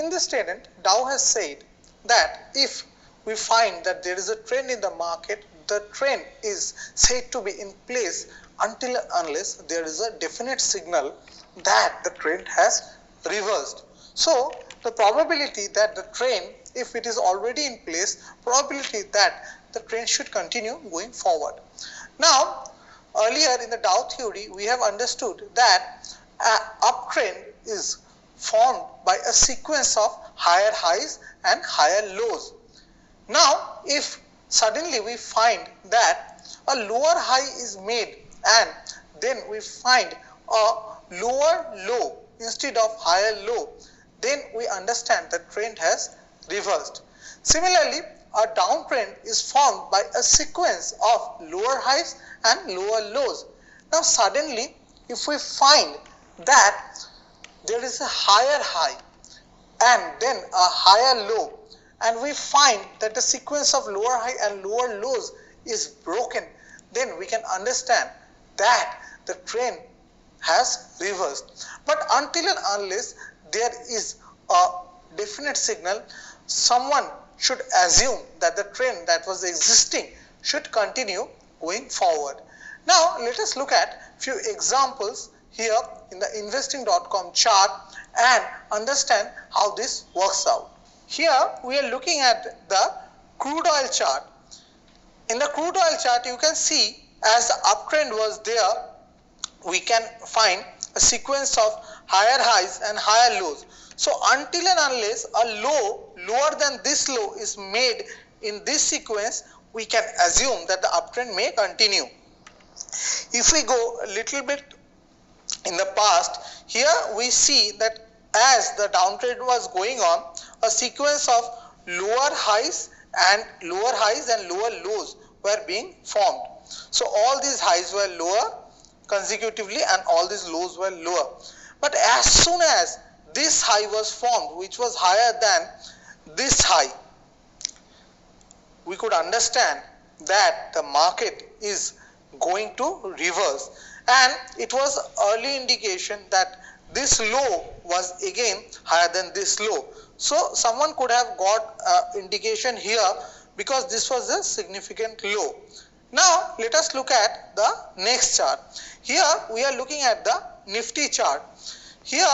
In this statement, Dow has said that if we find that there is a trend in the market, the trend is said to be in place until unless there is a definite signal that the trend has reversed. So the probability that the trend, if it is already in place, probability that the trend should continue going forward. Now, earlier in the Dow theory, we have understood that an uptrend is formed by a sequence of higher highs and higher lows. Now, if suddenly we find that a lower high is made and then we find a lower low instead of higher low, then we understand the trend has reversed. Similarly, a downtrend is formed by a sequence of lower highs and lower lows. Now, suddenly, if we find that there is a higher high and then a higher low, and we find that the sequence of lower high and lower lows is broken, then we can understand that the trend has reversed. But until and unless there is a definite signal, someone should assume that the trend that was existing should continue going forward. Now, let us look at few examples here in the investing.com chart and understand how this works out. Here we are looking at the crude oil chart. In the crude oil chart, you can see as the uptrend was there, we can find a sequence of higher highs and higher lows. So until and unless a low lower than this low is made in this sequence, we can assume that the uptrend may continue. If we go a little bit in the past, here we see that as the downtrend was going on, a sequence of lower highs and lower lows were being formed. So all these highs were lower consecutively and all these lows were lower. But as soon as this high was formed, which was higher than this high, we could understand that the market is going to reverse, and it was early indication that this low was again higher than this low. So someone could have got indication here because this was a significant low. Now let us look at the next chart. Here we are looking at the Nifty chart. Here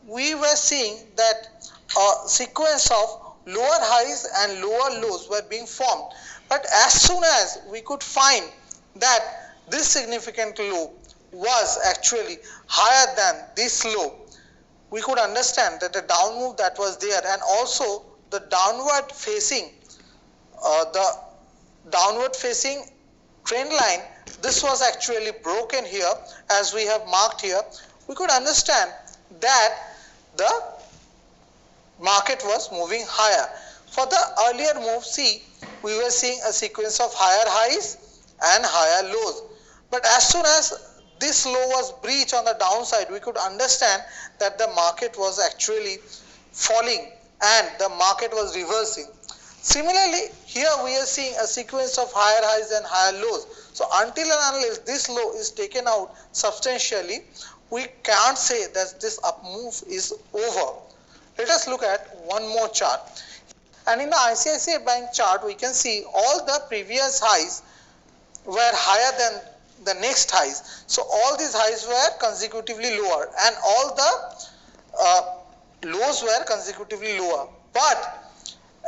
we were seeing that a sequence of lower highs and lower lows were being formed. But as soon as we could find that this significant low was actually higher than this low, we could understand that the down move that was there and also the downward facing trend line, this was actually broken here as we have marked here. We could understand that the market was moving higher. For the earlier move, see, we were seeing a sequence of higher highs and higher lows. But as soon as this low was breached on the downside, we could understand that the market was actually falling and the market was reversing. Similarly, here we are seeing a sequence of higher highs and higher lows. So until and unless this low is taken out substantially, we can't say that this up move is over. Let us look at one more chart. And in the ICICI Bank chart, we can see all the previous highs were higher than the next highs. So all these highs were consecutively lower and all the lows were consecutively lower. But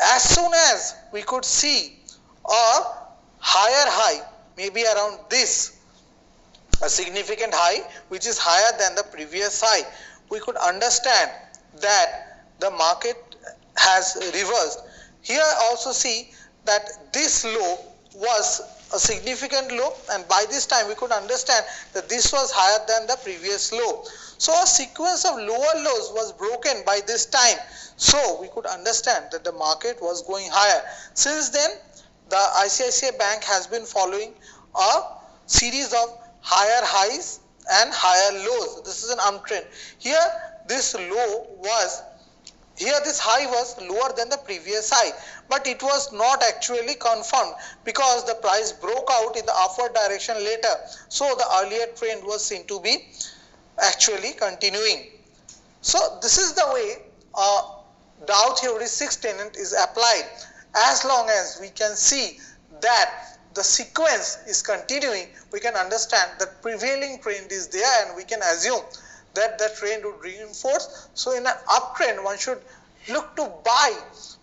as soon as we could see a higher high, maybe around this, a significant high which is higher than the previous high, we could understand that the market has reversed. Here also see that this low was a significant low, and by this time we could understand that this was higher than the previous low. So a sequence of lower lows was broken by this time. So we could understand that the market was going higher. Since then, the ICICI Bank has been following a series of higher highs and higher lows. This is an uptrend. Here this high was lower than the previous high, but it was not actually confirmed because the price broke out in the upward direction later. So the earlier trend was seen to be actually continuing. So this is the way Dow theory sixth tenet is applied as long as we can see that the sequence is continuing. We can understand that prevailing trend is there and we can assume that the trend would reinforce. So in an uptrend, one should look to buy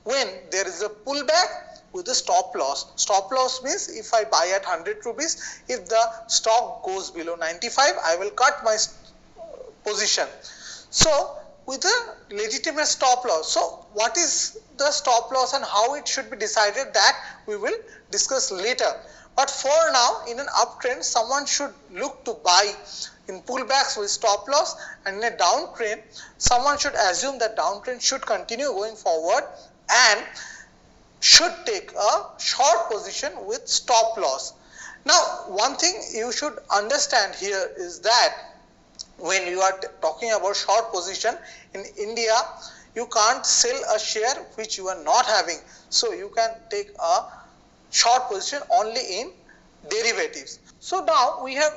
when there is a pullback with a stop loss. Stop loss means if I buy at 100 rupees, if the stock goes below 95, I will cut my position. So with a legitimate stop loss. So what is the stop loss and how it should be decided, that we will discuss later. But for now, in an uptrend, someone should look to buy in pullbacks with stop loss, and in a downtrend, someone should assume that downtrend should continue going forward and should take a short position with stop loss. Now, one thing you should understand here is that when you are talking about short position in India, you can't sell a share which you are not having. So you can take a short position only in derivatives. So now we have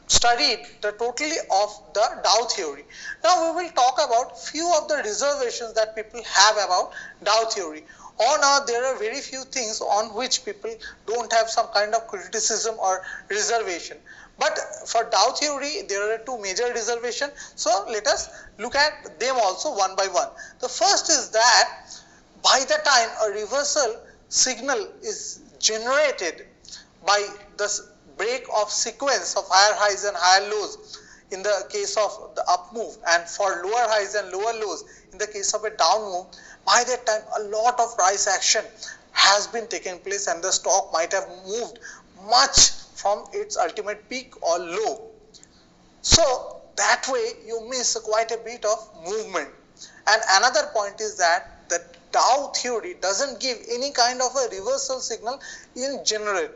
studied the totally of the Dow theory. Now we will talk about few of the reservations that people have about Dow theory. On earth, there are very few things on which people don't have some kind of criticism or reservation. But for Dow theory, there are two major reservations. So let us look at them also one by one. The first is that by the time a reversal signal is generated by the break of sequence of higher highs and higher lows in the case of the up move, and for lower highs and lower lows in the case of a down move, by that time a lot of price action has been taken place and the stock might have moved much from its ultimate peak or low. So that way you miss quite a bit of movement. And another point is that the Dow theory doesn't give any kind of a reversal signal in general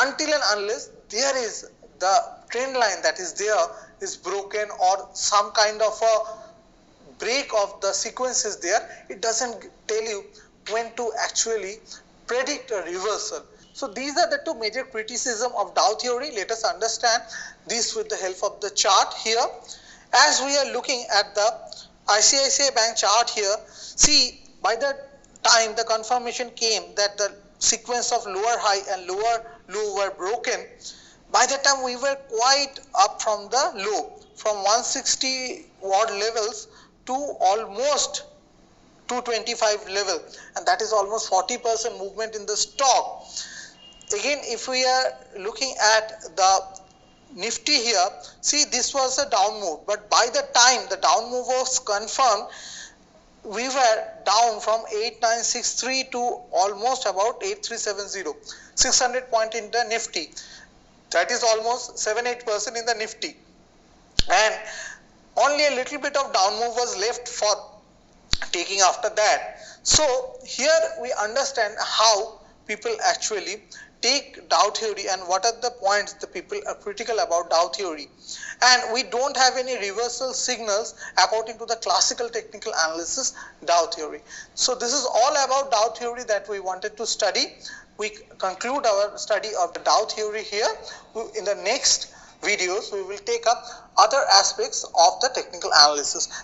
until and unless there is the trend line that is there is broken or some kind of a break of the sequence is there. It doesn't tell you when to actually predict a reversal. So these are the two major criticisms of Dow theory. Let us understand this with the help of the chart here. As we are looking at the ICICI Bank chart here, see, by the time the confirmation came that the sequence of lower high and lower low were broken, by the time we were quite up from the low, from 160 odd levels to almost 225 level, and that is almost 40% movement in the stock. Again, if we are looking at the Nifty here, see, this was a down move, but by the time the down move was confirmed, we were down from 8963 to almost about 8370, 600 point in the Nifty. That is almost 7-8% in the Nifty, and only a little bit of down move was left for taking after that. So here we understand how people actually take Dow theory and what are the points the people are critical about Dow theory. And we don't have any reversal signals according to the classical technical analysis Dow theory. So this is all about Dow theory that we wanted to study. We conclude our study of the Dow theory here. In the next videos, we will take up other aspects of the technical analysis.